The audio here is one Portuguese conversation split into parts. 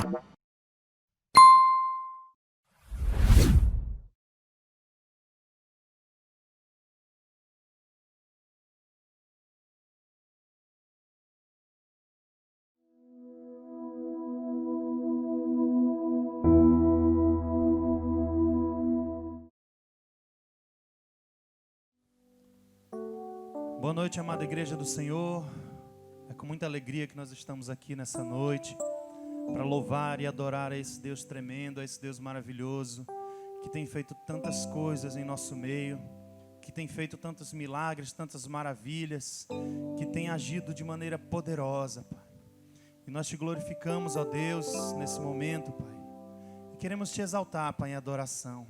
Boa noite, amada igreja do Senhor. É com muita alegria que nós estamos aqui nessa noite para louvar e adorar a esse Deus tremendo, a esse Deus maravilhoso, que tem feito tantas coisas em nosso meio, que tem feito tantos milagres, tantas maravilhas, que tem agido de maneira poderosa, Pai. E nós te glorificamos, ó Deus, nesse momento, Pai. E queremos te exaltar, Pai, em adoração.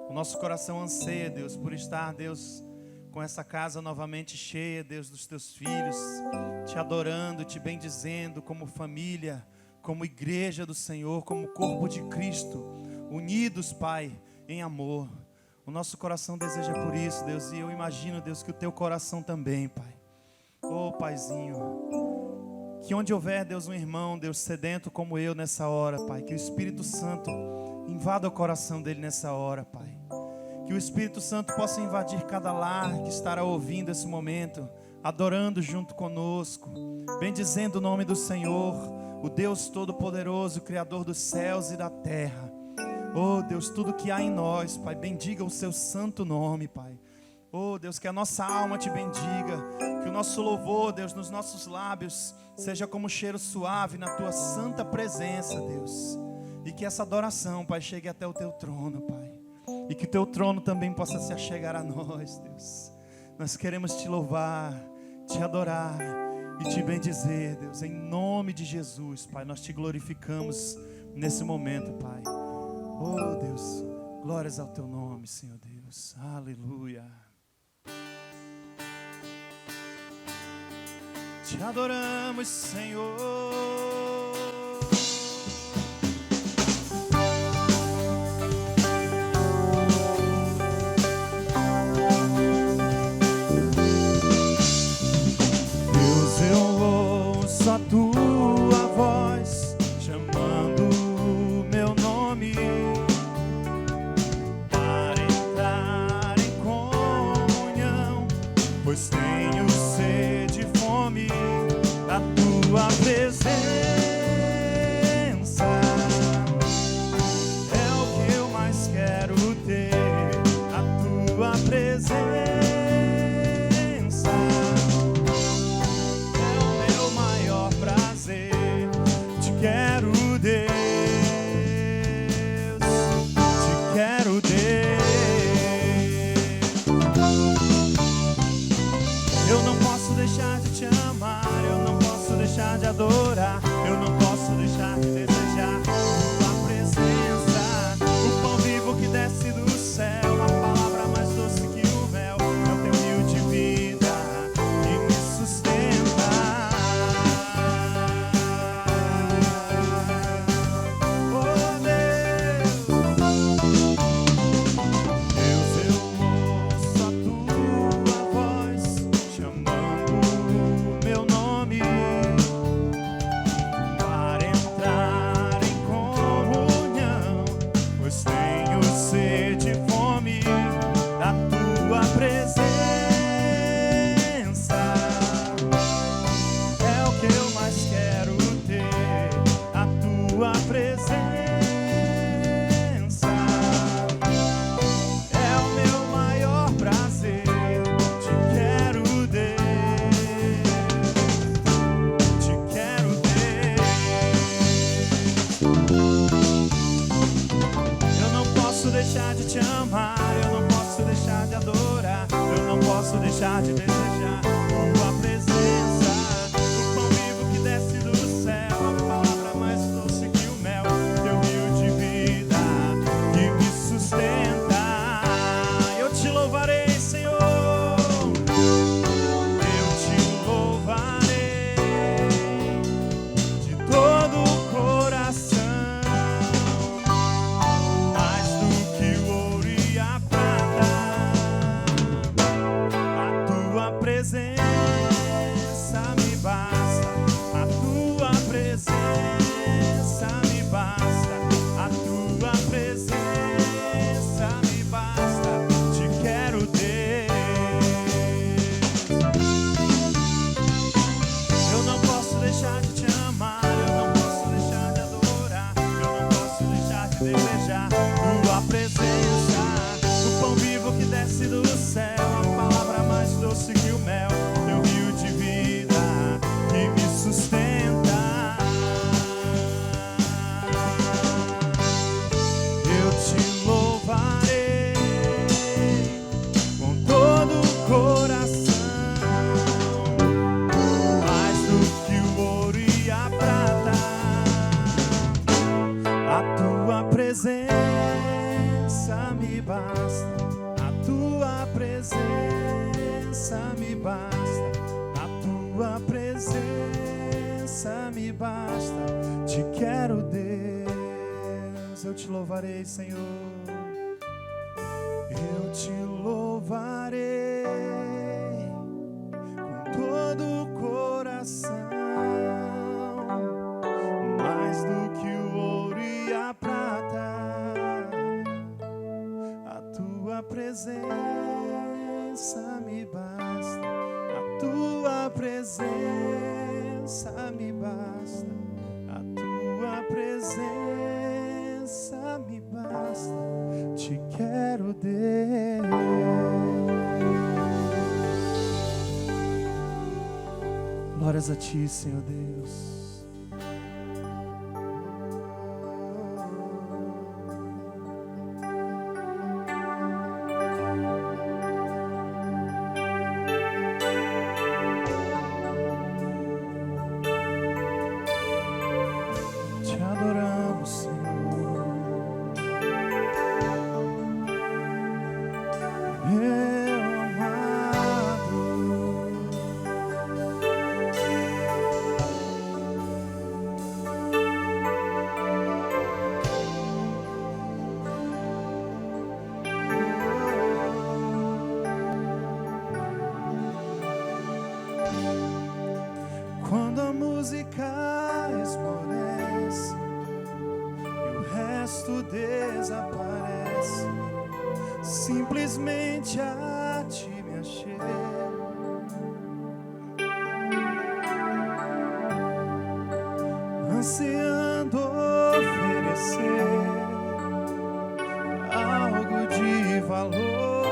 O nosso coração anseia, Deus, por estar, Deus, com essa casa novamente cheia, Deus, dos teus filhos, te adorando, te bendizendo como família, como igreja do Senhor, como corpo de Cristo, unidos, Pai, em amor. O nosso coração deseja por isso, Deus, e eu imagino, Deus, que o teu coração também, Pai. Oh, Paizinho, que onde houver, Deus, um irmão, Deus, sedento como eu nessa hora, Pai, que o Espírito Santo invada o coração dele nessa hora, Pai. Que o Espírito Santo possa invadir cada lar que estará ouvindo esse momento, adorando junto conosco, bendizendo o nome do Senhor, o Deus Todo-Poderoso, Criador dos céus e da terra. Oh Deus, tudo que há em nós, Pai, bendiga o seu santo nome, Pai. Oh Deus, que a nossa alma te bendiga, que o nosso louvor, Deus, nos nossos lábios, seja como um cheiro suave na tua santa presença, Deus. E que essa adoração, Pai, chegue até o teu trono, Pai. E que o teu trono também possa se achegar a nós, Deus. Nós queremos te louvar, te adorar e te bendizer, Deus. Em nome de Jesus, Pai, nós te glorificamos nesse momento, Pai. Oh, Deus, glórias ao teu nome, Senhor Deus. Aleluia. Te adoramos, Senhor. Só tua voz chamando o meu nome para entrar em comunhão, pois tenho sede e fome da tua presença. É o que eu mais quero ter, a tua presença. Quero Deus, te quero Deus. Eu não posso deixar de te amar, eu não posso deixar de adorar, eu não posso deixar de desejar tua presença. O pão vivo que desce do céu, a palavra mais doce que o mel, é o teu rio de vida que me sustenta. Deixar de te amar, eu não posso deixar de adorar, eu não posso deixar de desejar tua presença. O pão vivo que desce do céu, a palavra mais doce que o mel, teu rio de vida que me sustenta. Eu te louvarei, Senhor, eu te louvarei de todo o coração. Presença me basta, a tua presença me basta. tua presença me basta. Te quero, Deus, eu te louvarei, Senhor. Eu te louvarei com todo o coração, mais do que o ouro e a prata. A tua presença me basta, a tua presença me basta, a tua presença me basta. Te quero, Deus. Glórias a ti, Senhor Deus. Te adoramos, Senhor. Meu amado, quando a música esmorece e o resto desaparece, simplesmente a ti me achei. Ansiando oferecer algo de valor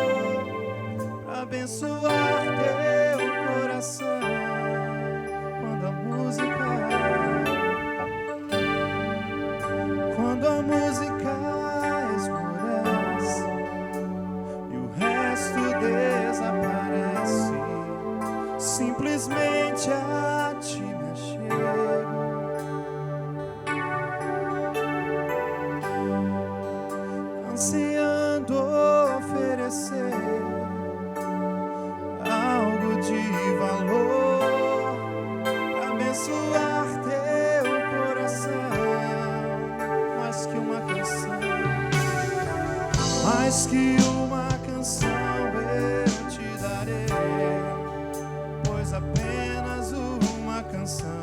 pra abençoar teu coração. Quando a música esmorece e o resto desaparece, simplesmente a ti me achego. Ansiando oferecer algo de valor pra abençoar teu coração. Mais que uma canção, mais que uma canção eu te darei, pois apenas uma canção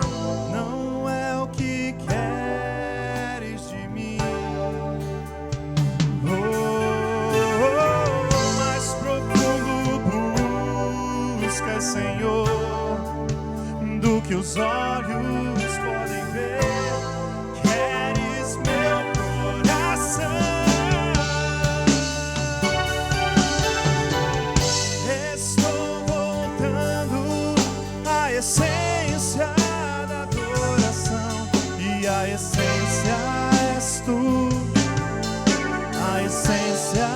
não é o que queres de mim. Mais profundo buscas, Senhor, do que os olhos podem ver. Queres meu coração. Estou voltando à essência da adoração, e a essência és tu, a essência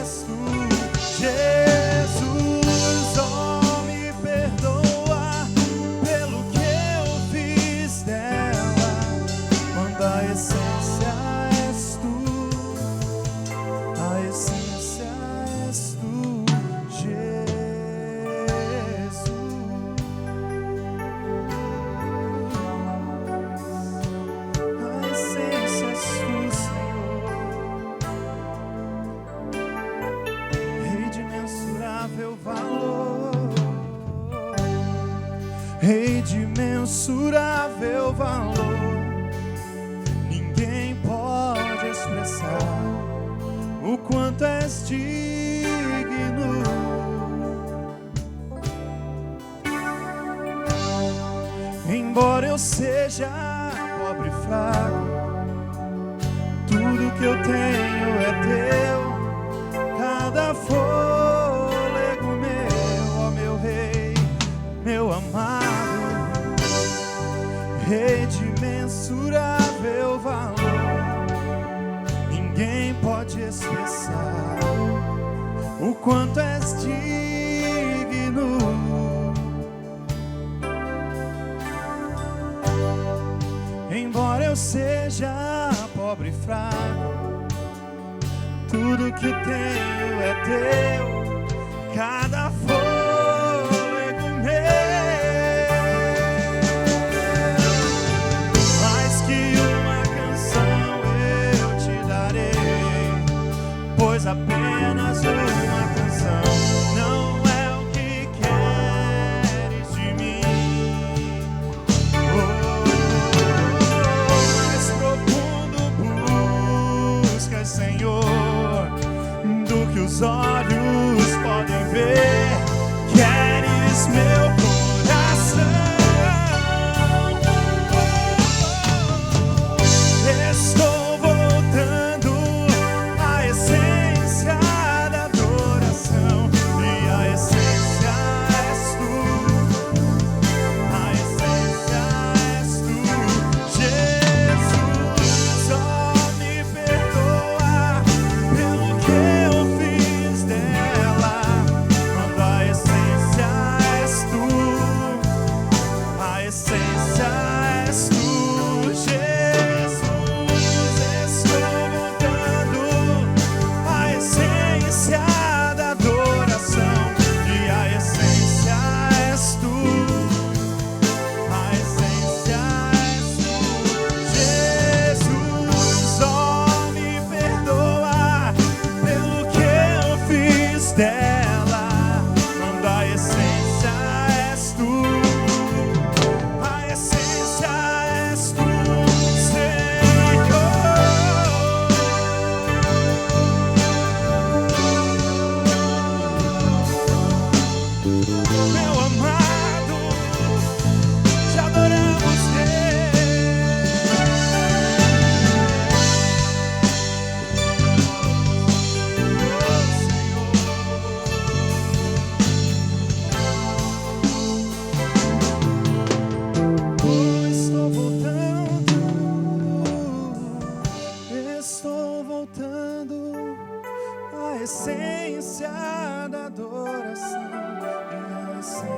és tu, Jesus. Oh, me perdoa pelo que eu fiz dela, quando a essência és tu, a essência és tu, Jesus. A essência és tu, Senhor. Rei de mensurável valor, Rei de mensurável valor, ninguém pode expressar o quanto és digno. Embora eu seja pobre e fraco, tudo que eu tenho é teu. Cada fôlego meu, ó meu Rei, meu amado, Rei de mensurável valor, ninguém pode expressar o quanto és digno. Embora eu seja pobre e fraco, tudo que tenho é teu. Cada fôlego meu,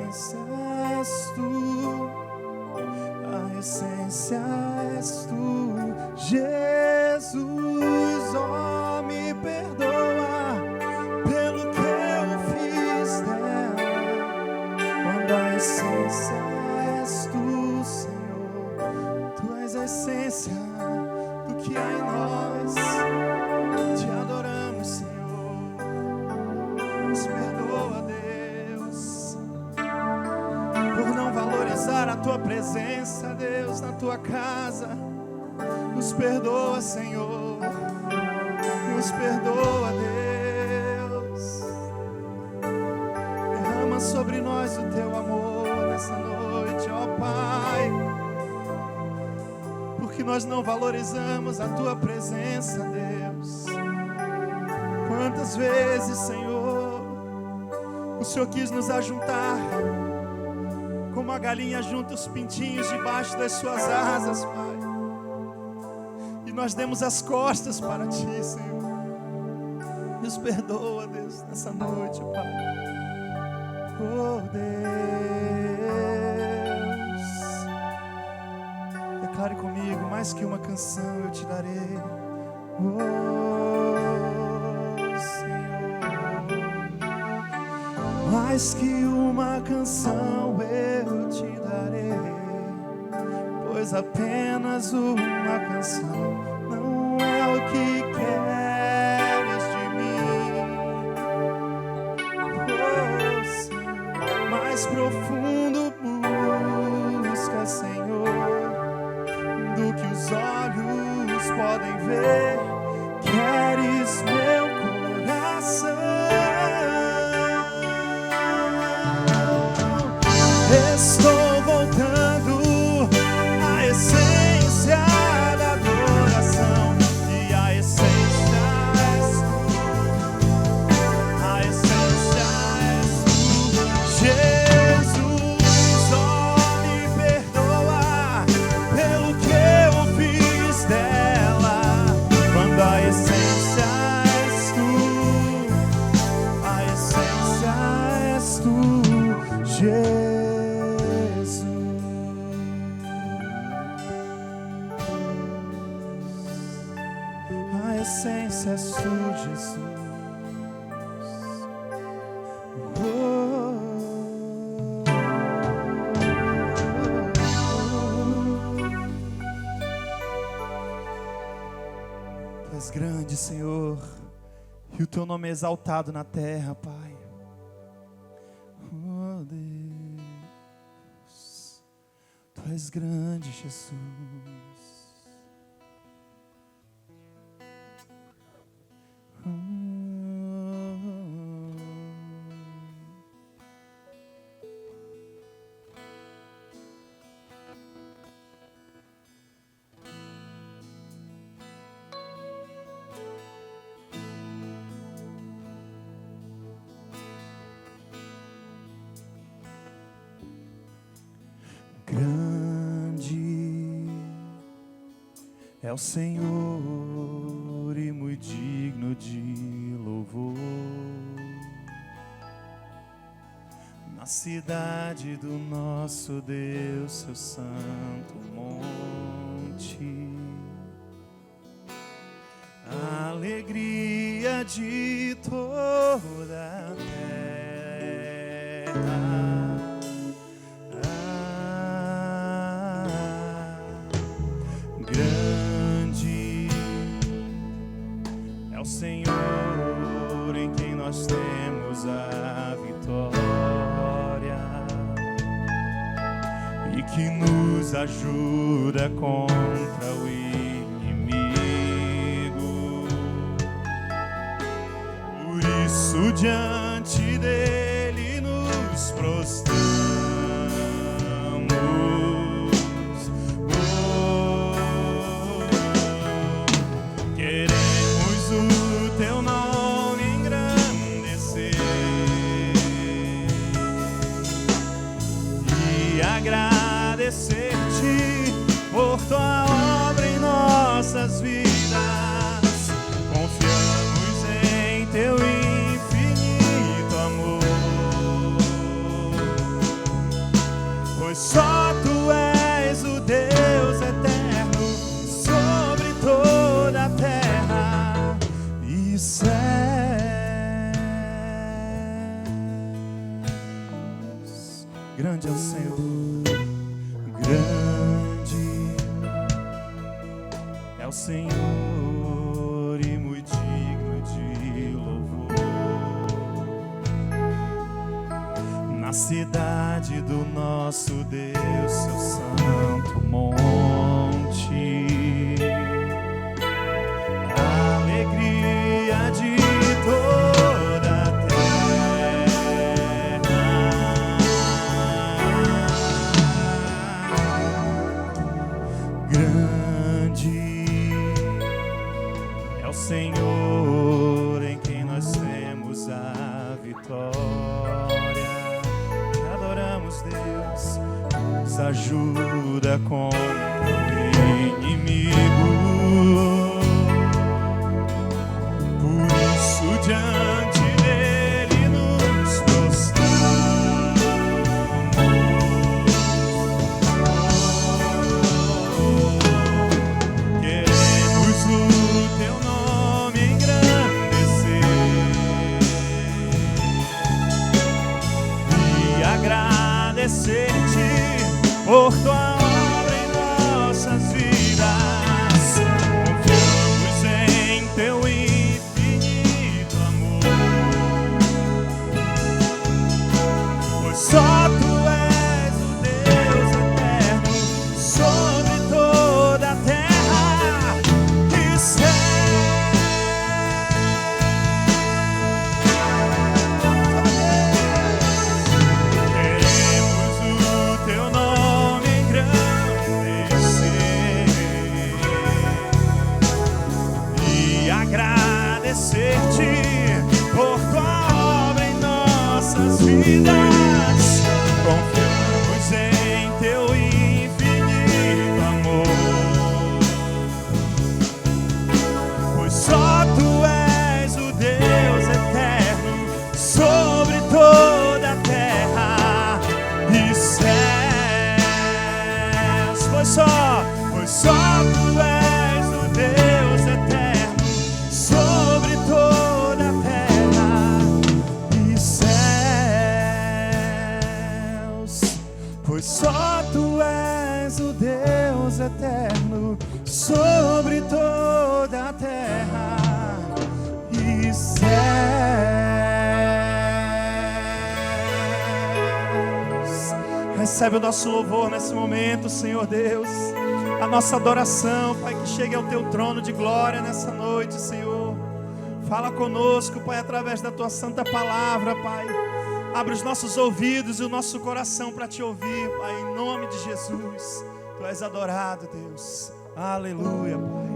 essência és tu, a essência és tu, Jesus. Oh, me perdoa pelo que eu fiz dela, quando a essência és tu, Senhor. Tu és a essência do que há em nós. Te adoramos, Senhor. Nos perdoa, Deus, por não valorizar a tua presença, Deus, na tua casa. Nos perdoa, Senhor. Nos perdoa, Deus. Derrama sobre nós o teu amor nessa noite, ó Pai, porque nós não valorizamos a tua presença, Deus. Quantas vezes, Senhor, o Senhor quis nos ajuntar, como a galinha junta os pintinhos debaixo das suas asas, Pai, e nós demos as costas para Ti, Senhor. Nos perdoa, Deus, nessa noite, Pai. Oh, Deus, declare comigo: mais que uma canção eu te darei. Oh, Senhor, mais que uma canção eu te darei, pois apenas uma canção não é o que queres de mim. Oh, Senhor, mais profundo busca, Senhor, do que os olhos podem ver. Queres meu coração. Estou voltando à essência da adoração, e a essência és tu, a essência és tu, Jesus. Oh, me perdoa pelo que eu fiz dela, quando a essência és tu, a essência és tu, Jesus. A essência és tu, Jesus. Tu és grande, Senhor, e o teu nome é exaltado na terra, Pai. Oh, Deus, tu és grande, Jesus. Grande é o Senhor e muito digno de louvor, na cidade do nosso Deus, seu santo monte. A alegria de toda a terra. Grande é o Senhor em quem nós temos a vitória e que nos ajuda contra o inimigo. Por isso diante dele nos prostramos. Agradecer-te por tua obra em nossas vidas. Confiamos em teu infinito amor. pois só Tu és o Deus eterno sobre toda a terra e céus. Grande é o Senhor, grande é o Senhor e muito digno de louvor. Na cidade do nosso Deus, seu santo monte, a alegria de toda a terra. Grande é o Senhor em quem nós temos a vitória. Adoramos, Deus, nos ajuda contra o inimigo. Por isso diante dele nos prostramos. Queremos o teu nome engrandecer e agradecer-te por tua obra em nossas vidas. Confiamos em teu infinito amor, pois só Tu és o Deus eterno sobre toda a terra e céus. Queremos o teu nome engrandecer e agradecer-te por tua obra em nossas vidas. Confiamos em teu infinito amor, pois só Tu és o Deus eterno sobre toda a terra e céus. Pois só Tu és o Deus eterno sobre toda a terra e céus. Pois só Tu és o Deus eterno sobre toda a terra e céus. Recebe o nosso louvor nesse momento, Senhor Deus. A nossa adoração, Pai, que chegue ao Teu trono de glória nessa noite, Senhor. Fala conosco, Pai, através da Tua santa palavra, Pai. Abre os nossos ouvidos e o nosso coração para Te ouvir, Pai, em nome de Jesus. Tu és adorado, Deus. Aleluia, Pai.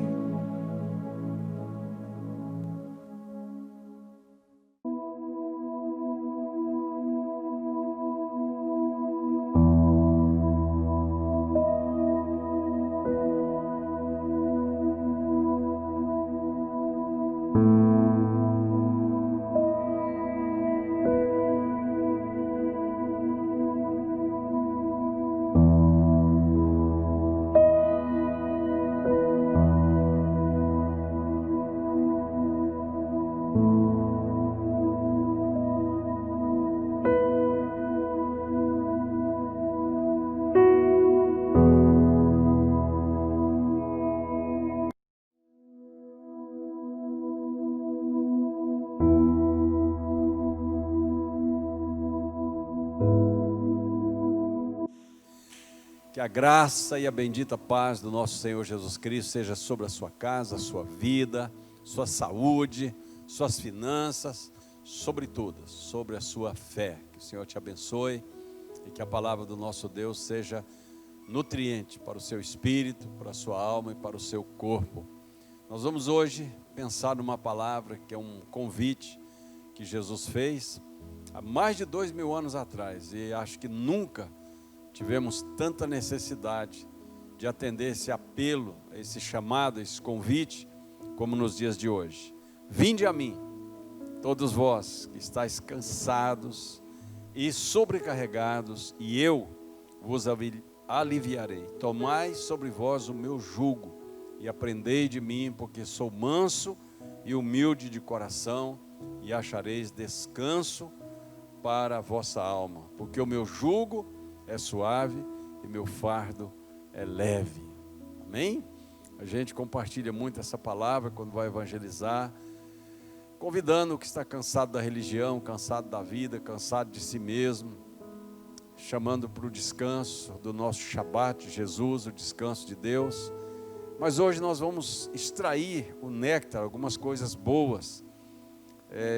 Que a graça e a bendita paz do nosso Senhor Jesus Cristo seja sobre a sua casa, a sua vida, sua saúde, suas finanças, sobre tudo, sobre a sua fé. Que o Senhor te abençoe e que a palavra do nosso Deus seja nutriente para o seu espírito, para a sua alma e para o seu corpo. Nós vamos hoje pensar numa palavra que é um convite que Jesus fez há mais de 2000 anos atrás, e acho que nunca tivemos tanta necessidade de atender esse apelo, esse chamado, esse convite, como nos dias de hoje. Vinde a mim, todos vós que estáis cansados e sobrecarregados, e eu vos aliviarei. Tomai sobre vós o meu jugo e aprendei de mim, porque sou manso e humilde de coração, e achareis descanso para a vossa alma, porque o meu jugo é suave e meu fardo é leve. Amém? A gente compartilha muito essa palavra quando vai evangelizar, convidando o que está cansado da religião, cansado da vida, cansado de si mesmo, chamando para o descanso do nosso Shabat, Jesus, o descanso de Deus. Mas hoje nós vamos extrair o néctar, algumas coisas boas,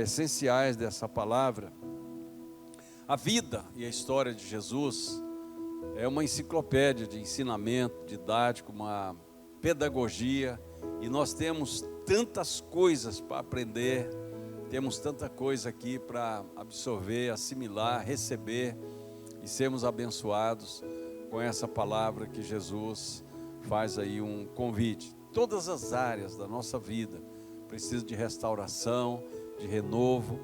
essenciais dessa palavra. A vida e a história de Jesus é uma enciclopédia de ensinamento didático, uma pedagogia, e nós temos tantas coisas para aprender, temos tanta coisa aqui para absorver, assimilar, receber e sermos abençoados com essa palavra que Jesus faz aí um convite. Todas as áreas da nossa vida precisam de restauração, de renovo,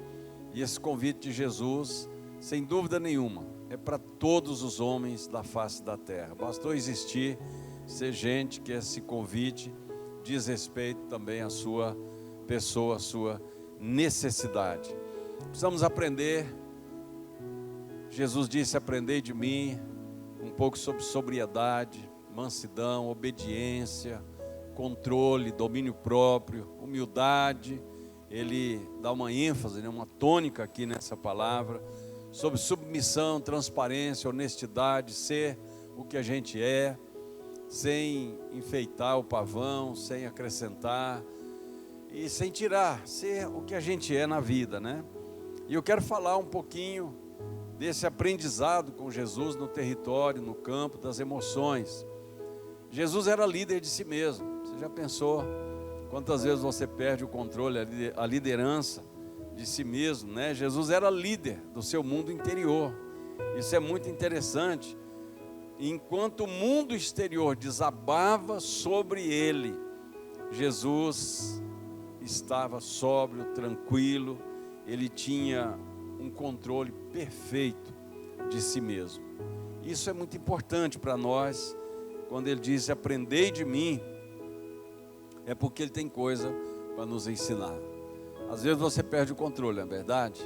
e esse convite de Jesus, sem dúvida nenhuma, é para todos os homens da face da terra. Bastou existir, ser gente que esse convite diz respeito também à sua pessoa, à sua necessidade. Precisamos aprender. Jesus disse: aprendei de mim um pouco sobre sobriedade, mansidão, obediência, controle, domínio próprio, humildade. Ele dá uma ênfase, uma tônica aqui nessa palavra, sobre submissão, transparência, honestidade, ser o que a gente é, sem enfeitar o pavão, sem acrescentar e sem tirar, ser o que a gente é na vida, né? E eu quero falar um pouquinho desse aprendizado com Jesus no território, no campo das emoções. Jesus era líder de si mesmo. Você já pensou quantas vezes você perde o controle, a liderança de si mesmo, né? Jesus era líder do seu mundo interior. Isso é muito interessante. Enquanto o mundo exterior desabava sobre ele, Jesus estava sóbrio, tranquilo. Ele tinha um controle perfeito de si mesmo. Isso é muito importante para nós. Quando ele diz: aprendei de mim, é porque ele tem coisa para nos ensinar. Às vezes você perde o controle, não é verdade?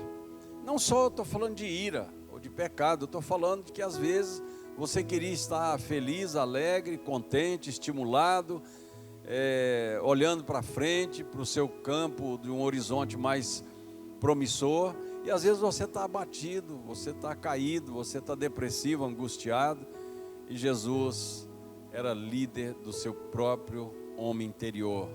Não só estou falando de ira ou de pecado, eu estou falando de que às vezes você queria estar feliz, alegre, contente, estimulado, olhando para frente, para o seu campo de um horizonte mais promissor, e às vezes você está abatido, você está caído, você está depressivo, angustiado, e Jesus era líder do seu próprio homem interior.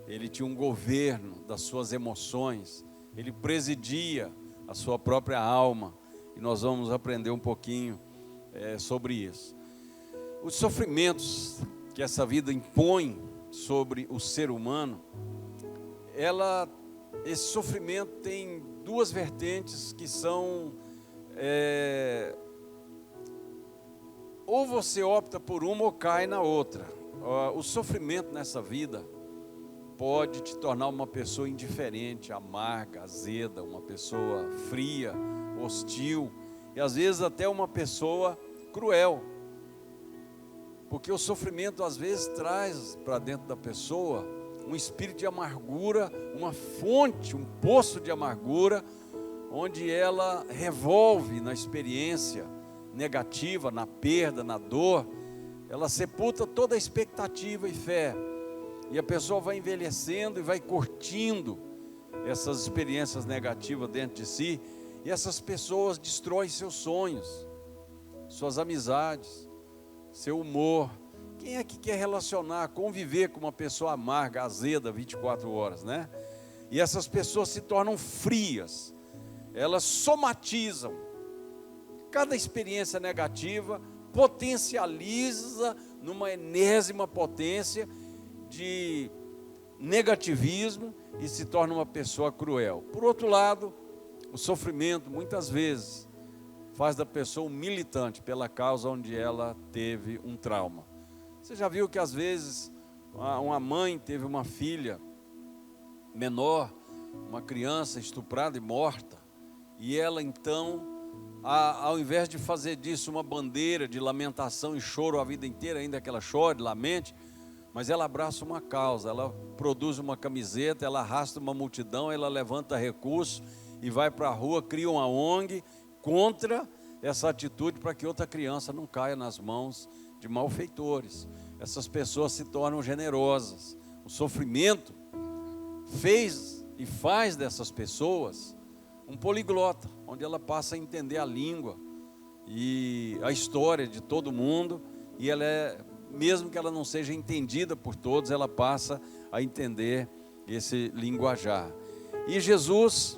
Ele tinha um governo das suas emoções, ele presidia a sua própria alma, e nós vamos aprender um pouquinho sobre isso. Os sofrimentos que essa vida impõe sobre o ser humano, esse sofrimento tem duas vertentes que são, ou você opta por uma ou cai na outra. O sofrimento nessa vida pode te tornar uma pessoa indiferente, amarga, azeda, uma pessoa fria, hostil, e às vezes até uma pessoa cruel, porque o sofrimento às vezes traz para dentro da pessoa um espírito de amargura, uma fonte, um poço de amargura, onde ela revolve na experiência negativa, na perda, na dor, ela sepulta toda a expectativa e fé, e a pessoa vai envelhecendo e vai curtindo essas experiências negativas dentro de si, e essas pessoas destroem seus sonhos, suas amizades, seu humor. Quem é que quer relacionar, conviver com uma pessoa amarga, azeda, 24 horas, né? E essas pessoas se tornam frias, elas somatizam. Cada experiência negativa potencializa numa enésima potência de negativismo e se torna uma pessoa cruel. Por outro lado, o sofrimento muitas vezes faz da pessoa um militante pela causa onde ela teve um trauma. Você já viu que às vezes uma mãe teve uma filha menor, uma criança estuprada e morta, e ela então ao invés de fazer disso uma bandeira de lamentação e choro a vida inteira, ainda que ela chore, lamente, mas ela abraça uma causa, ela produz uma camiseta, ela arrasta uma multidão, ela levanta recursos e vai para a rua, cria uma ONG contra essa atitude para que outra criança não caia nas mãos de malfeitores. Essas pessoas se tornam generosas. O sofrimento fez e faz dessas pessoas um poliglota, onde ela passa a entender a língua e a história de todo mundo, e ela mesmo que ela não seja entendida por todos, ela passa a entender esse linguajar. E Jesus,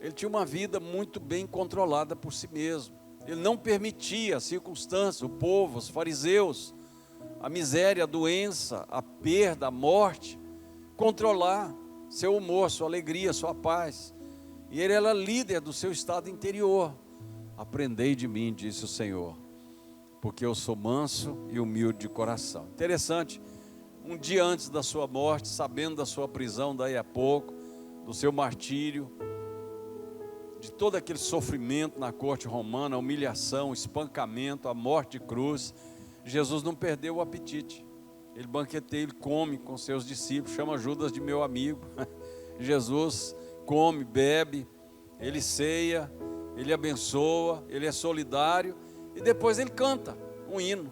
ele tinha uma vida muito bem controlada por si mesmo. Ele não permitia a circunstância, o povo, os fariseus, a miséria, a doença, a perda, a morte, controlar seu humor, sua alegria, sua paz. E ele era líder do seu estado interior. Aprendei de mim, disse o Senhor, porque eu sou manso e humilde de coração. Interessante, um dia antes da sua morte, sabendo da sua prisão daí a pouco, do seu martírio, de todo aquele sofrimento na corte romana, a humilhação, o espancamento, a morte de cruz, Jesus não perdeu o apetite. Ele banqueteia, ele come com seus discípulos, chama Judas de meu amigo. Jesus come, bebe, ele ceia, ele abençoa, ele é solidário, e depois ele canta um hino.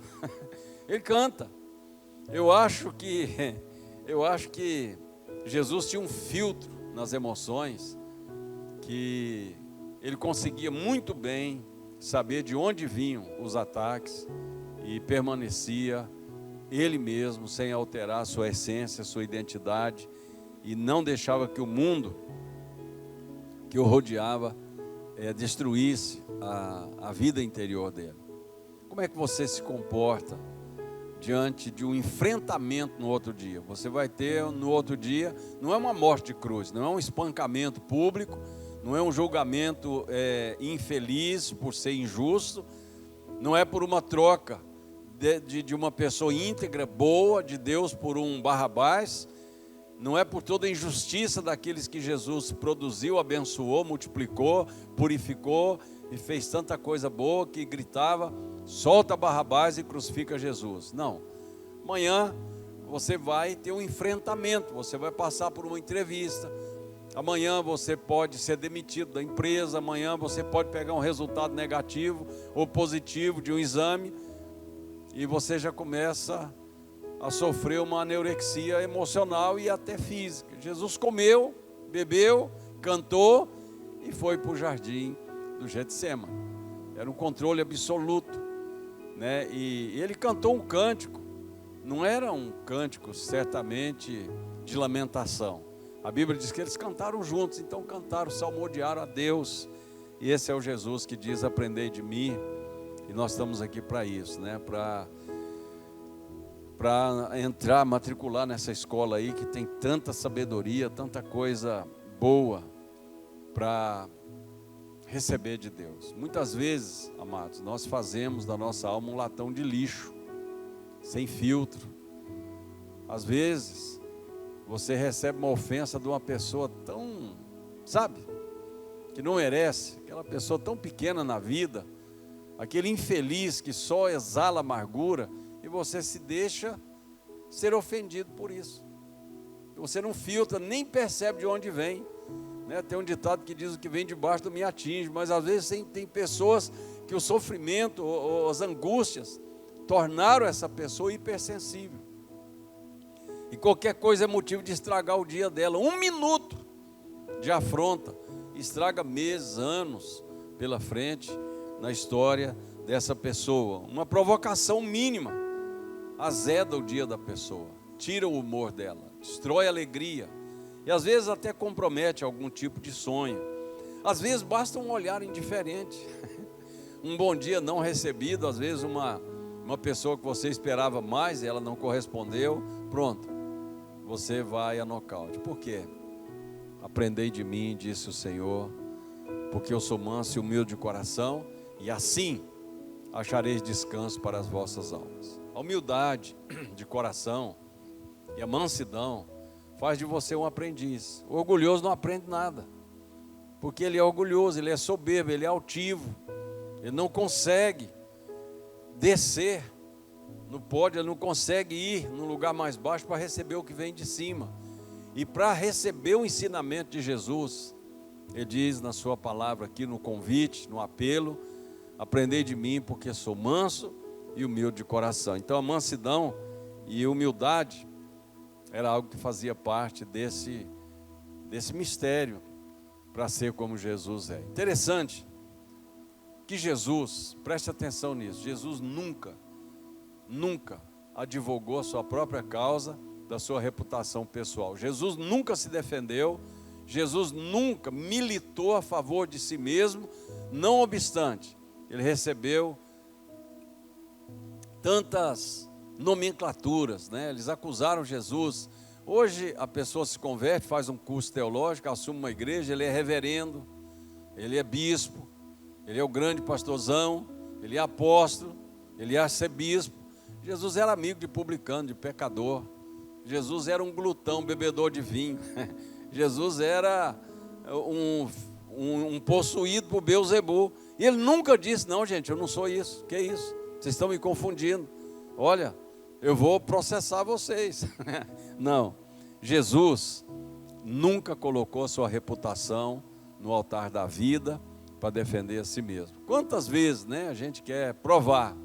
Ele canta. Eu acho que Jesus tinha um filtro nas emoções, que ele conseguia muito bem saber de onde vinham os ataques e permanecia ele mesmo, sem alterar sua essência, sua identidade, e não deixava que o mundo que o rodeava destruísse a vida interior dele. Como é que você se comporta diante de um enfrentamento no outro dia? Você vai ter no outro dia, não é uma morte de cruz, não é um espancamento público, não é um julgamento infeliz por ser injusto, não é por uma troca de uma pessoa íntegra, boa, de Deus por um Barrabás, não é por toda a injustiça daqueles que Jesus produziu, abençoou, multiplicou, purificou e fez tanta coisa boa que gritava, solta Barrabás e crucifica Jesus. Não, amanhã você vai ter um enfrentamento, você vai passar por uma entrevista, amanhã você pode ser demitido da empresa, amanhã você pode pegar um resultado negativo ou positivo de um exame, e você já começa a sofrer uma anorexia emocional e até física. Jesus comeu, bebeu, cantou e foi para o jardim do Getsêmani. Era um controle absoluto, né? E ele cantou um cântico, não era um cântico certamente de lamentação. A Bíblia diz que eles cantaram juntos, então cantaram, salmodiaram a Deus. E esse é o Jesus que diz: aprendei de mim. E nós estamos aqui para isso, né? Para entrar, matricular nessa escola aí que tem tanta sabedoria, tanta coisa boa para receber de Deus. Muitas vezes, amados, nós fazemos da nossa alma um latão de lixo, sem filtro. Às vezes, você recebe uma ofensa de uma pessoa tão, sabe, que não merece, aquela pessoa tão pequena na vida, aquele infeliz que só exala amargura, e você se deixa ser ofendido por isso. Você não filtra, nem percebe de onde vem, né? Tem um ditado que diz: o que vem de baixo não me atinge, mas às vezes tem pessoas que o sofrimento ou as angústias tornaram essa pessoa hipersensível, e qualquer coisa é motivo de estragar o dia dela. Um minuto de afronta estraga meses, anos pela frente na história dessa pessoa. Uma provocação mínima azeda o dia da pessoa, tira o humor dela, destrói a alegria, e às vezes até compromete algum tipo de sonho. Às vezes basta um olhar indiferente, um bom dia não recebido, às vezes uma pessoa que você esperava mais e ela não correspondeu, pronto, você vai a nocaute. Por quê? Aprendei de mim, disse o Senhor, porque eu sou manso e humilde de coração, e assim achareis descanso para as vossas almas. A humildade de coração e a mansidão faz de você um aprendiz. O orgulhoso não aprende nada, porque ele é orgulhoso, ele é soberbo, ele é altivo, Ele não consegue descer no pódio, ele não consegue ir no lugar mais baixo para receber o que vem de cima. E para receber o ensinamento de Jesus, ele diz na sua palavra aqui no convite, no apelo: aprendei de mim, porque sou manso e humilde de coração. Então a mansidão e humildade era algo que fazia parte desse mistério para ser como Jesus é. Interessante que Jesus, preste atenção nisso, Jesus nunca advogou a sua própria causa, da sua reputação pessoal. Jesus nunca se defendeu, Jesus nunca militou a favor de si mesmo, não obstante, ele recebeu tantas nomenclaturas, né? Eles acusaram Jesus. Hoje a pessoa se converte, faz um curso teológico, assume uma igreja, ele é reverendo, ele é bispo, ele é o grande pastorzão, ele é apóstolo, ele é arcebispo. Jesus era amigo de publicano, de pecador. Jesus era um glutão, bebedor de vinho. Jesus era um possuído por Beelzebul. E ele nunca disse: não, gente, eu não sou isso. Que isso? Vocês estão me confundindo. Olha, eu vou processar vocês. Não, Jesus nunca colocou a sua reputação no altar da vida para defender a si mesmo. Quantas vezes, né, a gente quer provar?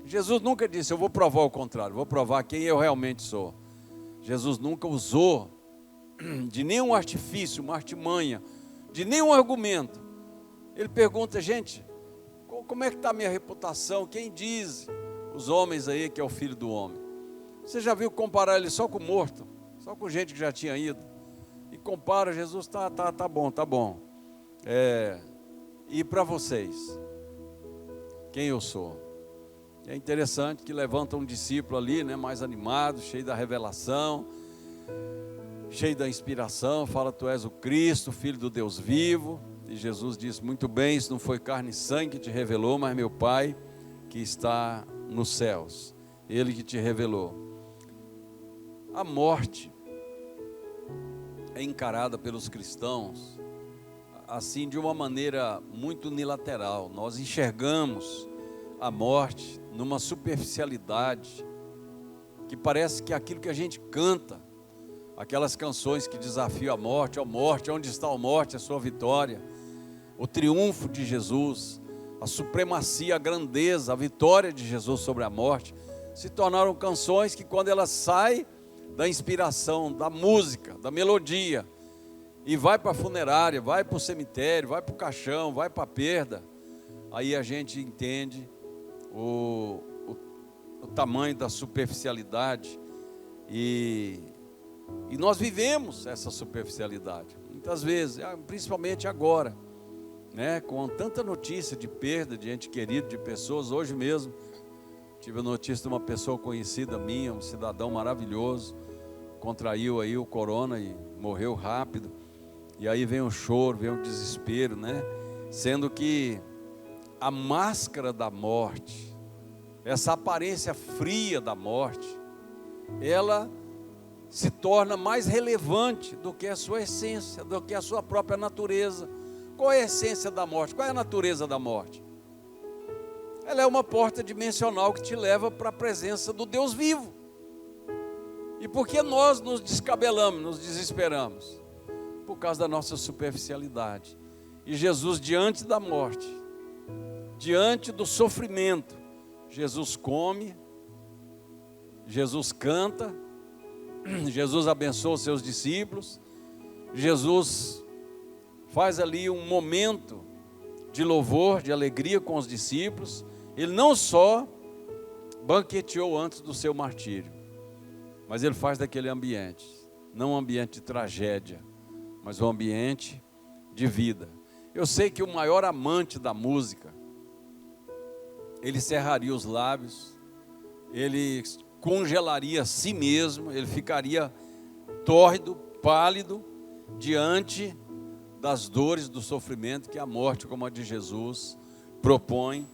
Jesus nunca disse: eu vou provar o contrário, vou provar quem eu realmente sou. Jesus nunca usou de nenhum artifício, uma artimanha, de nenhum argumento. Ele pergunta: gente, como é que está a minha reputação? Quem diz os homens aí que é o Filho do Homem? Você já viu comparar ele só com morto? Só com gente que já tinha ido? E compara: Jesus, tá bom. E para vocês? Quem eu sou? É interessante que levanta um discípulo ali, né, mais animado, cheio da revelação, cheio da inspiração, fala: tu és o Cristo, Filho do Deus vivo. E Jesus disse: muito bem, isso não foi carne e sangue que te revelou, mas meu Pai que está nos céus, Ele que te revelou. A morte é encarada pelos cristãos assim, de uma maneira muito unilateral. Nós enxergamos a morte numa superficialidade, que parece que aquilo que a gente canta, aquelas canções que desafiam a morte: ó morte, onde está a morte, a sua vitória, o triunfo de Jesus, a supremacia, a grandeza, a vitória de Jesus sobre a morte, se tornaram canções que, quando elas saem da inspiração, da música, da melodia, e vai para a funerária, vai para o cemitério, vai para o caixão, vai para a perda, aí a gente entende o tamanho da superficialidade, e nós vivemos essa superficialidade muitas vezes, principalmente agora, né, com tanta notícia de perda de ente querido, de pessoas. Hoje mesmo tive a notícia de uma pessoa conhecida minha, um cidadão maravilhoso, contraiu aí o corona e morreu rápido. E aí vem o choro, vem o desespero, né? Sendo que a máscara da morte, essa aparência fria da morte, ela se torna mais relevante do que a sua essência, do que a sua própria natureza. Qual é a essência da morte? Qual é a natureza da morte? Ela é uma porta dimensional que te leva para a presença do Deus vivo. E por que nós nos descabelamos, nos desesperamos? Por causa da nossa superficialidade. E Jesus, diante da morte, diante do sofrimento, Jesus come, Jesus canta, Jesus abençoa os seus discípulos, Jesus faz ali um momento de louvor, de alegria com os discípulos. Ele não só banqueteou antes do seu martírio, mas ele faz daquele ambiente, não um ambiente de tragédia, mas um ambiente de vida. Eu sei que o maior amante da música, ele cerraria os lábios, ele congelaria a si mesmo, ele ficaria tórrido, pálido, diante das dores, do sofrimento que a morte como a de Jesus propõe,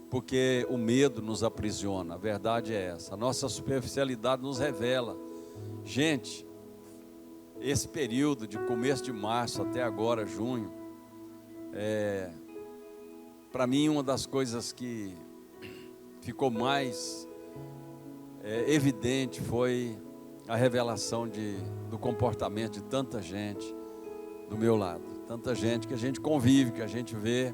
porque o medo nos aprisiona. A verdade é essa, a nossa superficialidade nos revela. Gente, esse período de começo de março até agora, junho, para mim, uma das coisas que ficou mais evidente foi a revelação do comportamento de tanta gente do meu lado. Tanta gente que a gente convive, que a gente vê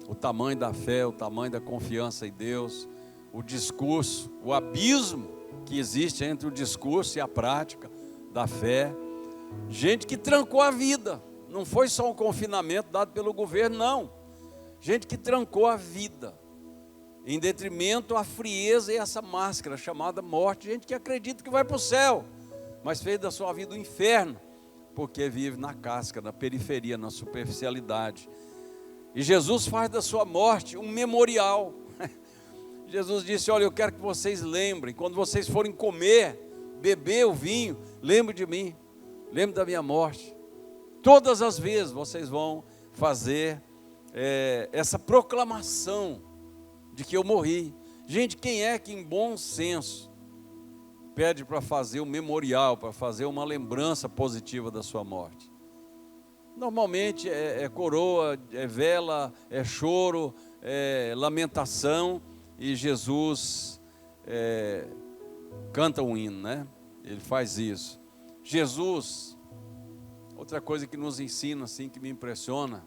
o tamanho da fé, o tamanho da confiança em Deus, o discurso, o abismo que existe entre o discurso e a prática da fé. Gente que trancou a vida, não foi só um confinamento dado pelo governo, não. Gente que trancou a vida, em detrimento à frieza e essa máscara chamada morte. Gente que acredita que vai para o céu, mas fez da sua vida um inferno, porque vive na casca, na periferia, na superficialidade. E Jesus faz da sua morte um memorial. Jesus disse: olha, eu quero que vocês lembrem, quando vocês forem comer, beber o vinho, lembre de mim, lembre da minha morte. Todas as vezes vocês vão fazer essa proclamação de que eu morri. Gente, quem é que em bom senso pede para fazer um memorial, para fazer uma lembrança positiva da sua morte? Normalmente é coroa, é vela, é choro, é lamentação, e Jesus canta um hino, né? Ele faz isso. Jesus, outra coisa que nos ensina, assim, que me impressiona,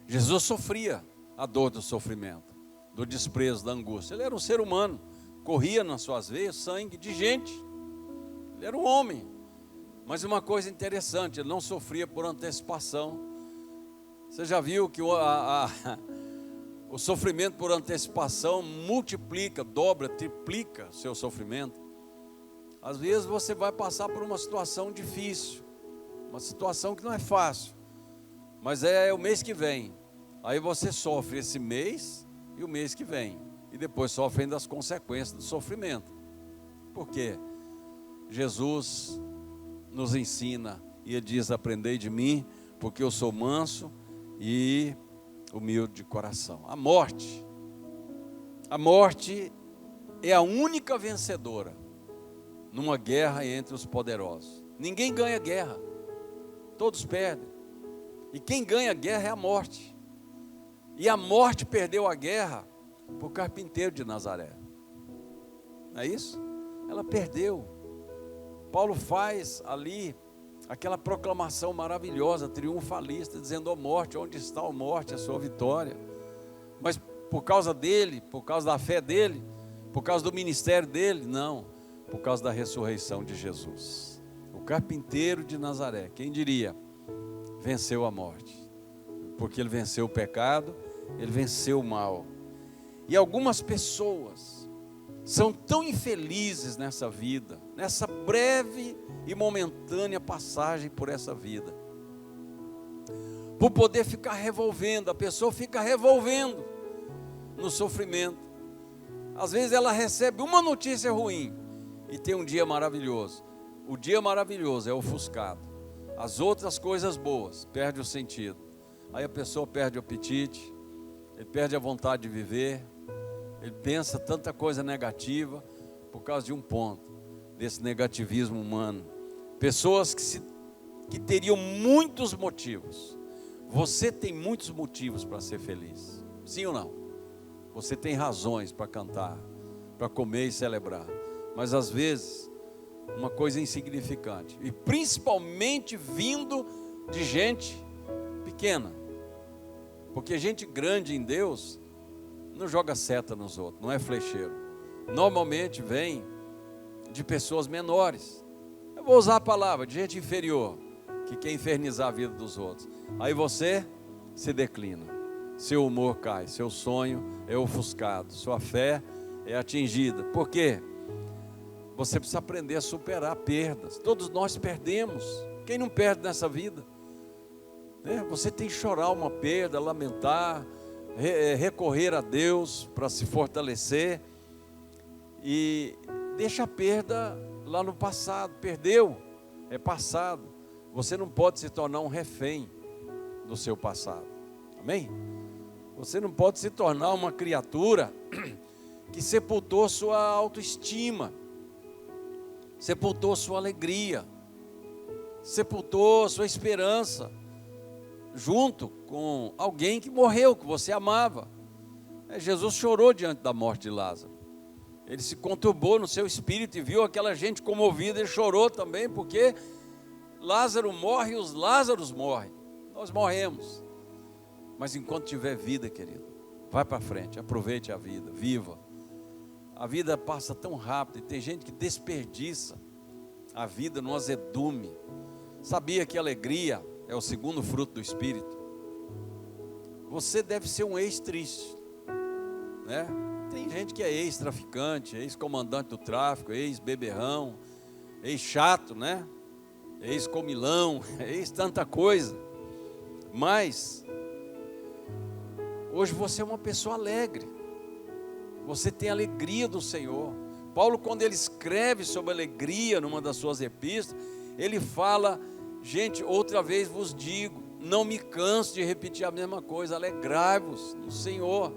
Jesus sofria a dor do sofrimento, do desprezo, da angústia. Ele era um ser humano, corria nas suas veias sangue de gente. Ele era um homem. Mas uma coisa interessante, ele não sofria por antecipação. Você já viu que o sofrimento por antecipação multiplica, dobra, triplica seu sofrimento? Às vezes você vai passar por uma situação difícil, uma situação que não é fácil, mas é o mês que vem. Aí você sofre esse mês e o mês que vem, e depois sofre ainda as consequências do sofrimento. Por quê? Jesus nos ensina, e ele diz: aprendei de mim, porque eu sou manso e humilde de coração. A morte é a única vencedora numa guerra entre os poderosos. Ninguém ganha guerra, todos perdem, e quem ganha a guerra é a morte. E a morte perdeu a guerra para o carpinteiro de Nazaré, não é isso? Ela perdeu. Paulo faz ali aquela proclamação maravilhosa, triunfalista, dizendo: ó morte, onde está a morte, a sua vitória? Mas por causa dele, por causa da fé dele, por causa do ministério dele? Não, por causa da ressurreição de Jesus. O carpinteiro de Nazaré, quem diria, venceu a morte, porque ele venceu o pecado, ele venceu o mal. E algumas pessoas são tão infelizes nessa vida, nessa breve e momentânea passagem por essa vida, por poder ficar revolvendo. A pessoa fica revolvendo no sofrimento. Às vezes ela recebe uma notícia ruim e tem um dia maravilhoso. O dia maravilhoso é ofuscado. As outras coisas boas perdem o sentido. Aí a pessoa perde o apetite, ele perde a vontade de viver, ele pensa tanta coisa negativa por causa de um ponto desse negativismo humano. Pessoas que teriam muitos motivos. Você tem muitos motivos para ser feliz, sim ou não? Você tem razões para cantar, para comer e celebrar. Mas às vezes, uma coisa insignificante, e principalmente vindo de gente pequena, porque gente grande em Deus não joga seta nos outros, não é flecheiro. Normalmente vem de pessoas menores. Eu vou usar a palavra de gente inferior, que quer infernizar a vida dos outros. Aí você se declina, seu humor cai, seu sonho é ofuscado, sua fé é atingida. Por quê? Você precisa aprender a superar perdas. Todos nós perdemos. Quem não perde nessa vida? Você tem que chorar uma perda, lamentar, recorrer a Deus para se fortalecer, e deixa a perda lá no passado. Perdeu, é passado. Você não pode se tornar um refém do seu passado, amém? Você não pode se tornar uma criatura que sepultou sua autoestima, sepultou sua alegria, sepultou sua esperança. junto com alguém que morreu, que você amava. Jesus chorou diante da morte de Lázaro. Ele se conturbou no seu espírito e viu aquela gente comovida. Ele chorou também, porque Lázaro morre e os Lázaros morrem. Nós morremos. Mas enquanto tiver vida, querido, vai para frente, aproveite a vida, viva. A vida passa tão rápido e tem gente que desperdiça a vida no azedume. Sabia que a alegria é o segundo fruto do Espírito? Você deve ser um ex-triste, né? Tem gente que é ex-traficante, ex-comandante do tráfico, ex-beberrão, ex-chato, né? Ex-comilão, ex-tanta coisa. Mas hoje você é uma pessoa alegre. Você tem a alegria do Senhor. Paulo, quando ele escreve sobre alegria numa das suas epístolas, ele fala: gente, outra vez vos digo, não me canso de repetir a mesma coisa, alegrai-vos no Senhor.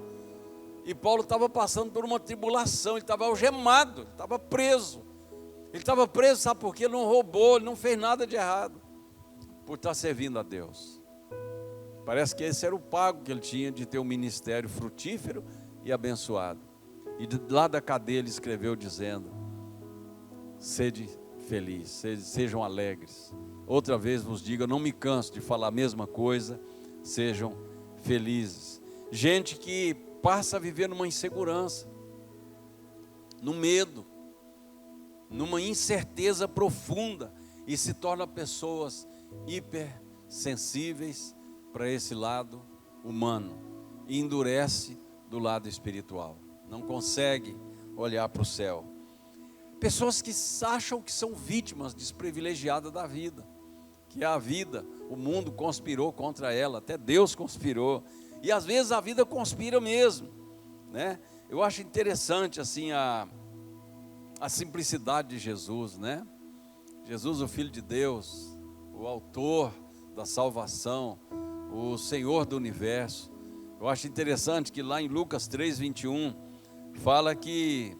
E Paulo estava passando por uma tribulação, ele estava algemado, ele estava preso. Ele estava preso, sabe por quê? Ele não roubou, ele não fez nada de errado, por estar servindo a Deus. Parece que esse era o pago que ele tinha de ter um ministério frutífero e abençoado. E lá da cadeia ele escreveu dizendo: sede feliz, sejam alegres. Outra vez vos digo, eu não me canso de falar a mesma coisa, sejam felizes. Gente que passa a viver numa insegurança, no medo, numa incerteza profunda, e se torna pessoas hipersensíveis para esse lado humano, e endurece do lado espiritual, não consegue olhar para o céu. Pessoas que acham que são vítimas desprivilegiadas da vida, que a vida, o mundo conspirou contra ela, até Deus conspirou, e às vezes a vida conspira mesmo, né? Eu acho interessante assim a simplicidade de Jesus, né? Jesus, o Filho de Deus, o autor da salvação, o Senhor do universo. Eu acho interessante que lá em Lucas 3:21 fala que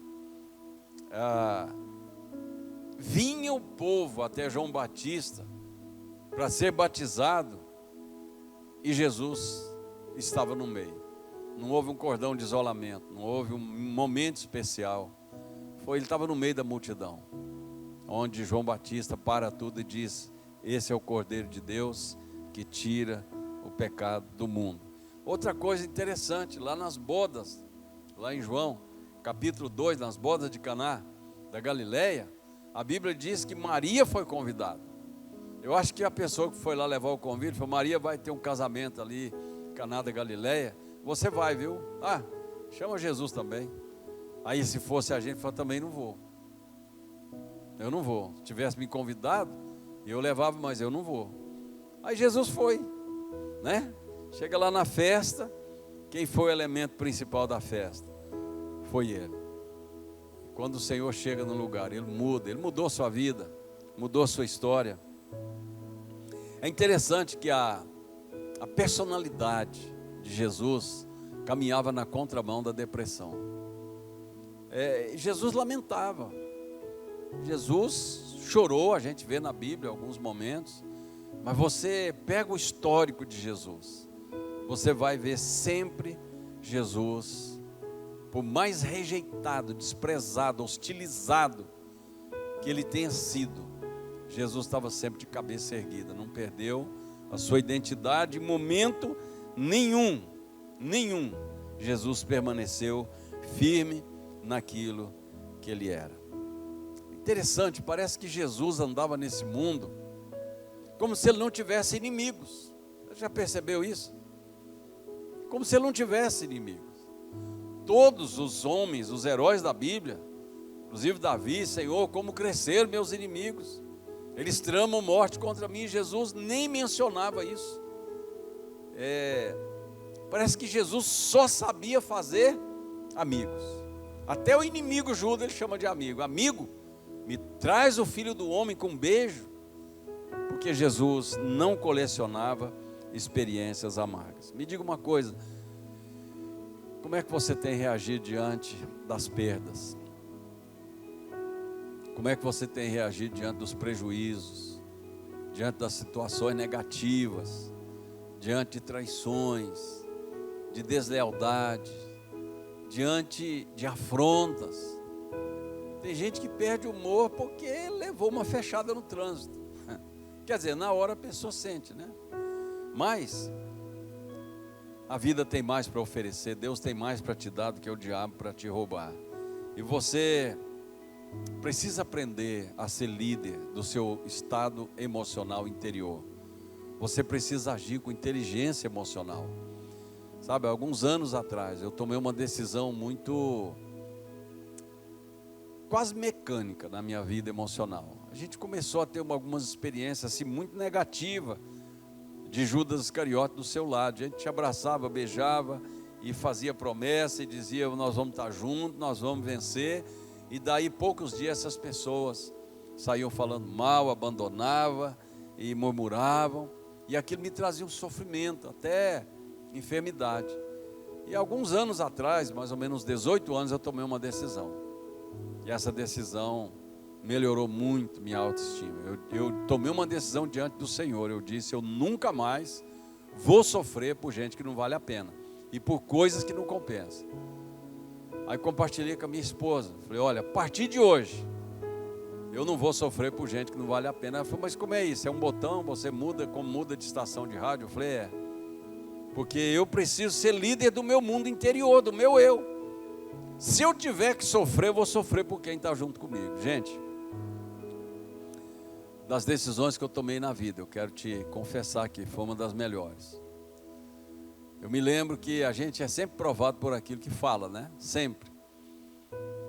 vinha o povo até João Batista para ser batizado, e Jesus estava no meio. Não houve um cordão de isolamento, não houve um momento especial. Ele estava no meio da multidão, onde João Batista para tudo e diz: esse é o Cordeiro de Deus que tira o pecado do mundo. Outra coisa interessante, lá nas bodas, lá em João capítulo 2, nas bodas de Caná da Galileia, a Bíblia diz que Maria foi convidada. Eu acho que a pessoa que foi lá levar o convite falou: Maria, vai ter um casamento ali em Caná da Galileia, você vai, viu? Chama Jesus também. Aí se fosse a gente, eu também não vou. Eu não vou. Se tivesse me convidado, eu levava, mas eu não vou. Aí Jesus foi, né? Chega lá na festa, quem foi o elemento principal da festa? Foi ele. Quando o Senhor chega no lugar, ele mudou sua vida, mudou sua história. É interessante que a personalidade de Jesus caminhava na contramão da depressão. Jesus lamentava, Jesus chorou, a gente vê na Bíblia alguns momentos, mas você pega o histórico de Jesus, você vai ver sempre Jesus, por mais rejeitado, desprezado, hostilizado que ele tenha sido, Jesus estava sempre de cabeça erguida, não perdeu a sua identidade em momento nenhum. Jesus permaneceu firme naquilo que ele era. Interessante, parece que Jesus andava nesse mundo como se ele não tivesse inimigos. Você já percebeu isso? Como se ele não tivesse inimigos. Todos os homens, os heróis da Bíblia, inclusive Davi: Senhor, como cresceram meus inimigos, eles tramam morte contra mim. Jesus nem mencionava isso. Parece que Jesus só sabia fazer amigos. Até o inimigo Judas ele chama de amigo. Amigo, me traz o Filho do Homem com um beijo. Porque Jesus não colecionava experiências amargas. Me diga uma coisa: como é que você tem reagido diante das perdas? Como é que você tem reagido diante dos prejuízos, diante das situações negativas, diante de traições, de deslealdade, diante de afrontas. Tem gente que perde o humor porque levou uma fechada no trânsito. Quer dizer, na hora a pessoa sente, né? Mas a vida tem mais para oferecer, Deus tem mais para te dar do que o diabo para te roubar. E você precisa aprender a ser líder do seu estado emocional interior. Você precisa agir com inteligência emocional. Sabe, alguns anos atrás eu tomei uma decisão quase mecânica na minha vida emocional. A gente começou a ter algumas experiências assim, muito negativas de Judas Iscariote do seu lado. A gente te abraçava, beijava e fazia promessa e dizia: nós vamos estar juntos, nós vamos vencer. E daí poucos dias essas pessoas saíam falando mal, abandonavam e murmuravam. E aquilo me trazia um sofrimento, até enfermidade. E alguns anos atrás, mais ou menos 18 anos, eu tomei uma decisão. E essa decisão melhorou muito minha autoestima. Eu tomei uma decisão diante do Senhor. Eu disse: eu nunca mais vou sofrer por gente que não vale a pena e por coisas que não compensam. Aí compartilhei com a minha esposa. Falei: olha, a partir de hoje eu não vou sofrer por gente que não vale a pena. Ela falou: mas como é isso? É um botão, você muda como muda de estação de rádio? Eu falei: é, porque eu preciso ser líder do meu mundo interior, do meu eu. Se eu tiver que sofrer, eu vou sofrer por quem está junto comigo. Gente, das decisões que eu tomei na vida, eu quero te confessar que foi uma das melhores. Eu me lembro que a gente é sempre provado por aquilo que fala, né? Sempre.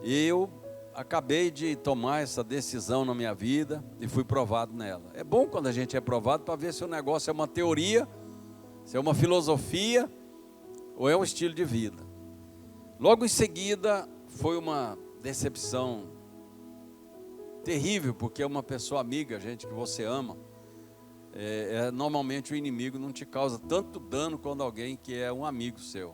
E eu acabei de tomar essa decisão na minha vida e fui provado nela. É bom quando a gente é provado para ver se o negócio é uma teoria, se é uma filosofia ou é um estilo de vida. Logo em seguida foi uma decepção terrível, porque é uma pessoa amiga, gente que você ama. Normalmente o inimigo não te causa tanto dano quanto alguém que é um amigo seu.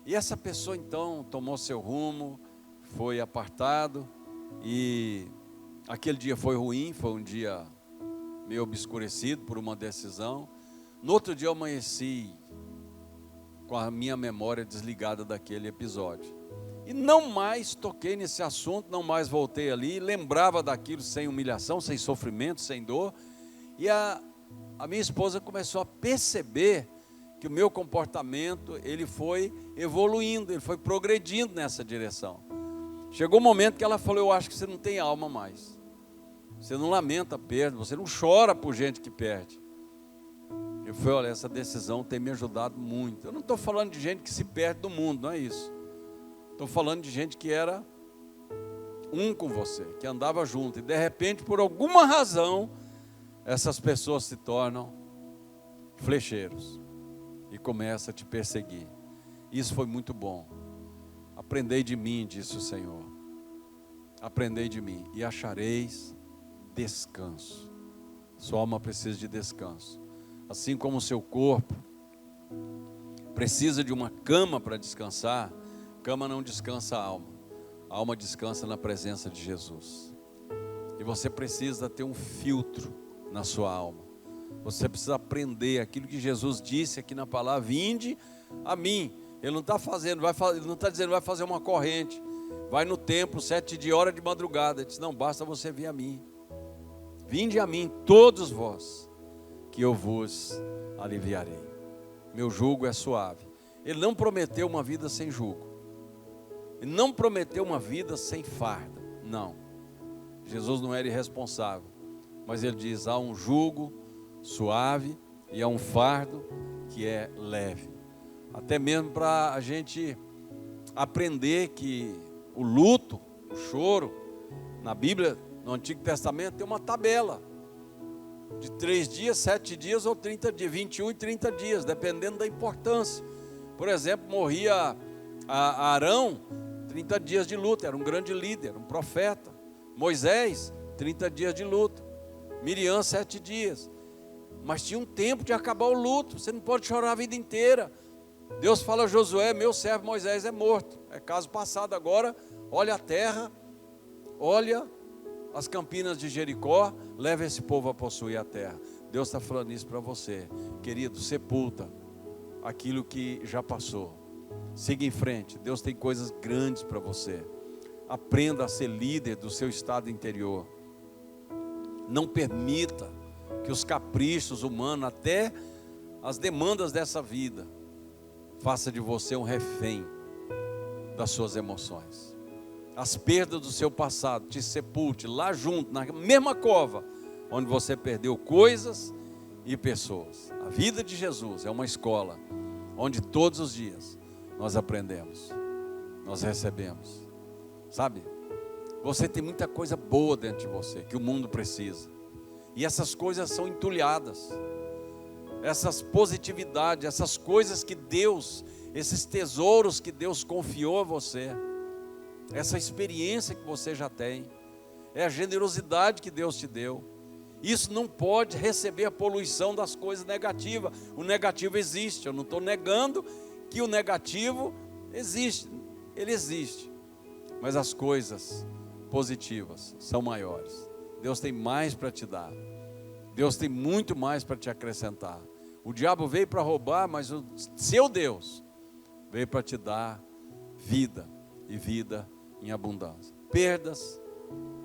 E essa pessoa então tomou seu rumo, foi apartado, e aquele dia foi ruim, foi um dia meio obscurecido por uma decisão. No outro dia eu amanheci com a minha memória desligada daquele episódio. E não mais toquei nesse assunto, não mais voltei ali, lembrava daquilo sem humilhação, sem sofrimento, sem dor. E a minha esposa começou a perceber que o meu comportamento, ele foi evoluindo, ele foi progredindo nessa direção. Chegou um momento que ela falou: eu acho que você não tem alma mais. Você não lamenta a perda, você não chora por gente que perde. Eu falei: olha, essa decisão tem me ajudado muito. Eu não estou falando de gente que se perde do mundo, não é isso. Estou falando de gente que era um com você, que andava junto. E de repente, por alguma razão, essas pessoas se tornam flecheiros e começam a te perseguir. Isso foi muito bom. Aprendei de mim, disse o Senhor. Aprendei de mim e achareis descanso. Sua alma precisa de descanso. Assim como o seu corpo precisa de uma cama para descansar, cama não descansa a alma descansa na presença de Jesus. E você precisa ter um filtro na sua alma. Você precisa aprender aquilo que Jesus disse aqui na palavra: vinde a mim. Ele não está ele não está dizendo vai fazer uma corrente, vai no templo 7 de hora de madrugada. Ele disse: não, basta você vir a mim. Vinde a mim todos vós, que eu vos aliviarei. Meu jugo é suave. Ele não prometeu uma vida sem jugo. Ele não prometeu uma vida sem farda. Não. Jesus não era irresponsável. Mas ele diz: há um jugo suave e há um fardo que é leve. Até mesmo para a gente aprender que o luto, o choro, na Bíblia, no Antigo Testamento, tem uma tabela de 3 dias, 7 dias ou 30 dias, 21 e 30 dias, dependendo da importância. Por exemplo, morria Arão, 30 dias de luto, era um grande líder, um profeta. Moisés, 30 dias de luto. Miriam, 7 dias. Mas tinha um tempo de acabar o luto, você não pode chorar a vida inteira. Deus fala a Josué: meu servo Moisés é morto. É caso passado. Agora, olha a terra, olha as campinas de Jericó, leva esse povo a possuir a terra. Deus está falando isso para você. Querido, sepulta aquilo que já passou. Siga em frente. Deus tem coisas grandes para você. Aprenda a ser líder do seu estado interior. Não permita que os caprichos humanos, até as demandas dessa vida, faça de você um refém das suas emoções. As perdas do seu passado te sepulte lá junto, na mesma cova onde você perdeu coisas e pessoas. A vida de Jesus é uma escola onde todos os dias nós aprendemos, nós recebemos. Sabe? Você tem muita coisa boa dentro de você que o mundo precisa. E essas coisas são entulhadas. Essas positividades, essas coisas que Deus, esses tesouros que Deus confiou a você, essa experiência que você já tem, é a generosidade que Deus te deu. Isso não pode receber a poluição das coisas negativas. O negativo existe. Eu não estou negando que o negativo existe. Ele existe. Mas as coisas positivas são maiores. Deus tem mais para te dar. Deus tem muito mais para te acrescentar. O diabo veio para roubar, mas o seu Deus veio para te dar vida, e vida em abundância. Perdas,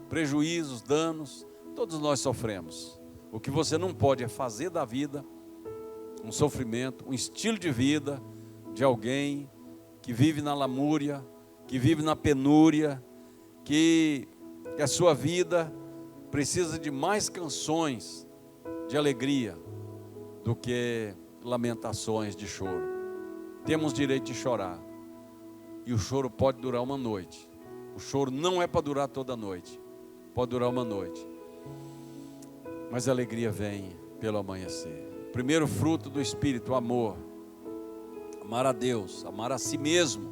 prejuízos, danos, todos nós sofremos. O que você não pode é fazer da vida um sofrimento, um estilo de vida de alguém que vive na lamúria, que vive na penúria, que a sua vida precisa de mais canções de alegria do que lamentações de choro. Temos direito de chorar, e o choro pode durar uma noite. O choro não é para durar toda a noite, pode durar uma noite, mas a alegria vem pelo amanhecer. Primeiro fruto do Espírito, o amor. Amar a Deus, amar a si mesmo,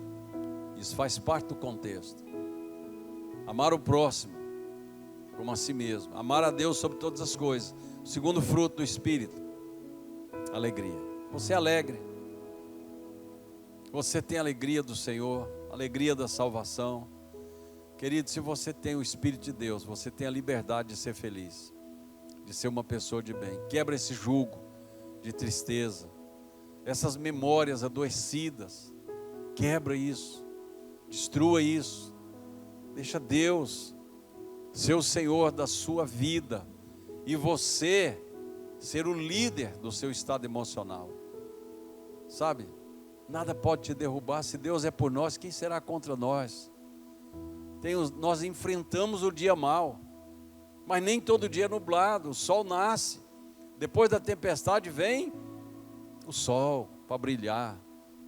isso faz parte do contexto. Amar o próximo como a si mesmo, amar a Deus sobre todas as coisas. O segundo fruto do Espírito, alegria. Você é alegre, você tem a alegria do Senhor, a alegria da salvação. Querido, se você tem o Espírito de Deus, você tem a liberdade de ser feliz, de ser uma pessoa de bem. Quebra esse jugo de tristeza, essas memórias adoecidas, quebra isso, destrua isso, deixa Deus ser o Senhor da sua vida, e você ser o líder do seu estado emocional. Sabe, nada pode te derrubar. Se Deus é por nós, quem será contra nós? Nós enfrentamos o dia mau, mas nem todo dia é nublado. O sol nasce, depois da tempestade vem o sol para brilhar,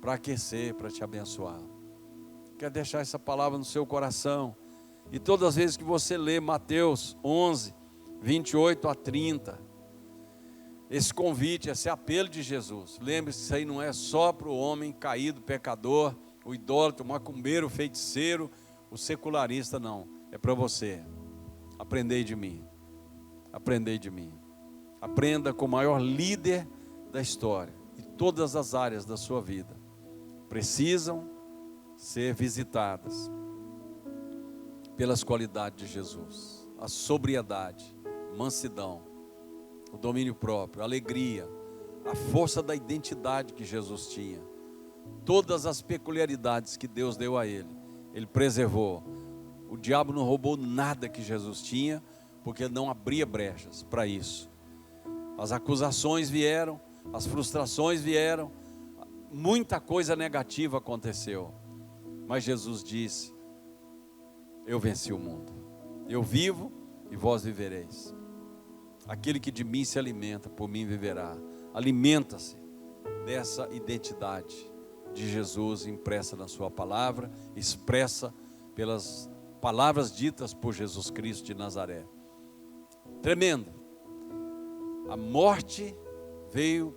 para aquecer, para te abençoar. Quero deixar essa palavra no seu coração, e todas as vezes que você lê Mateus 11, 28 a 30, esse convite, esse apelo de Jesus, lembre-se, isso aí não é só para o homem caído, pecador, o idólatra, o macumbeiro, o feiticeiro, o secularista, não, é para você. Aprendei de mim, aprendei de mim. Aprenda com o maior líder da história, e todas as áreas da sua vida precisam ser visitadas pelas qualidades de Jesus: a sobriedade, mansidão, o domínio próprio, a alegria, a força da identidade que Jesus tinha, todas as peculiaridades que Deus deu a ele, ele preservou. O diabo não roubou nada que Jesus tinha, porque ele não abria brechas para isso. As acusações vieram, as frustrações vieram, muita coisa negativa aconteceu, mas Jesus disse: eu venci o mundo, eu vivo e vós vivereis. Aquele que de mim se alimenta, por mim viverá. Alimenta-se dessa identidade de Jesus impressa na sua palavra, expressa pelas palavras ditas por Jesus Cristo de Nazaré. Tremendo. A morte veio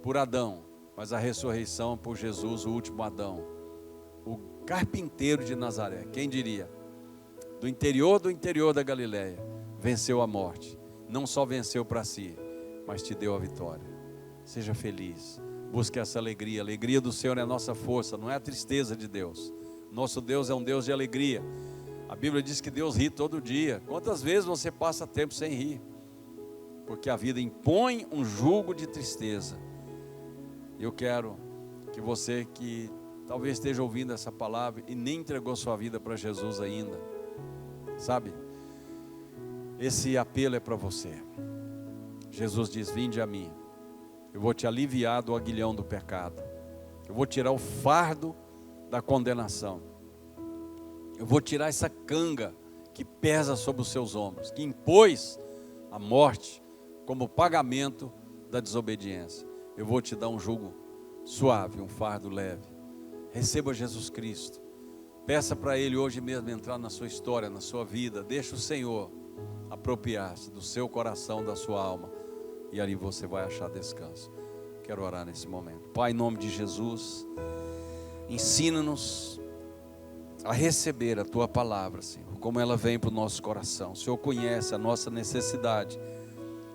por Adão, mas a ressurreição por Jesus, o último Adão, o carpinteiro de Nazaré. Quem diria? Do interior da Galileia, venceu a morte. Não só venceu para si, mas te deu a vitória. Seja feliz, busque essa alegria. A alegria do Senhor é a nossa força, não é a tristeza de Deus. Nosso Deus é um Deus de alegria. A Bíblia diz que Deus ri todo dia. Quantas vezes você passa tempo sem rir? porque a vida impõe um jugo de tristeza. Eu quero que você que talvez esteja ouvindo essa palavra e nem entregou sua vida para Jesus ainda, sabe? Esse apelo é para você. Jesus diz: vinde a mim, eu vou te aliviar do aguilhão do pecado, eu vou tirar o fardo da condenação, eu vou tirar essa canga que pesa sobre os seus ombros, que impôs a morte como pagamento da desobediência. Eu vou te dar um jugo suave, um fardo leve. Receba Jesus Cristo, peça para Ele hoje mesmo entrar na sua história, na sua vida. Deixa o Senhor apropriar-se do seu coração, da sua alma, e ali você vai achar descanso. Quero orar nesse momento. Pai, em nome de Jesus, ensina-nos a receber a Tua palavra, Senhor, como ela vem para o nosso coração. O Senhor conhece a nossa necessidade,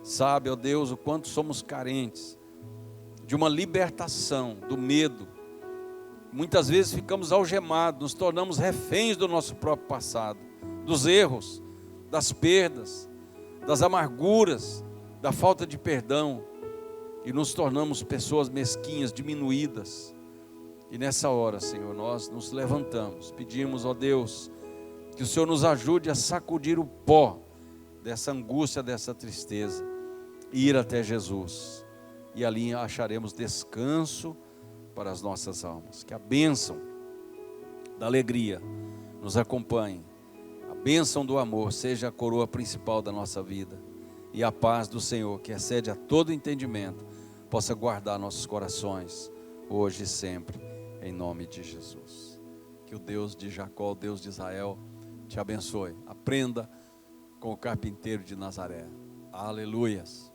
sabe, ó Deus, o quanto somos carentes de uma libertação do medo. Muitas vezes ficamos algemados, nos tornamos reféns do nosso próprio passado, dos erros, das perdas, das amarguras, da falta de perdão, e nos tornamos pessoas mesquinhas, diminuídas. E nessa hora, Senhor, nós nos levantamos, pedimos, ó Deus, que o Senhor nos ajude a sacudir o pó dessa angústia, dessa tristeza, e ir até Jesus, e ali acharemos descanso para as nossas almas. Que a bênção da alegria nos acompanhe, a bênção do amor seja a coroa principal da nossa vida, e a paz do Senhor, que excede a todo entendimento, possa guardar nossos corações, hoje e sempre, em nome de Jesus. Que o Deus de Jacó, o Deus de Israel, te abençoe. Aprenda com o carpinteiro de Nazaré. Aleluias.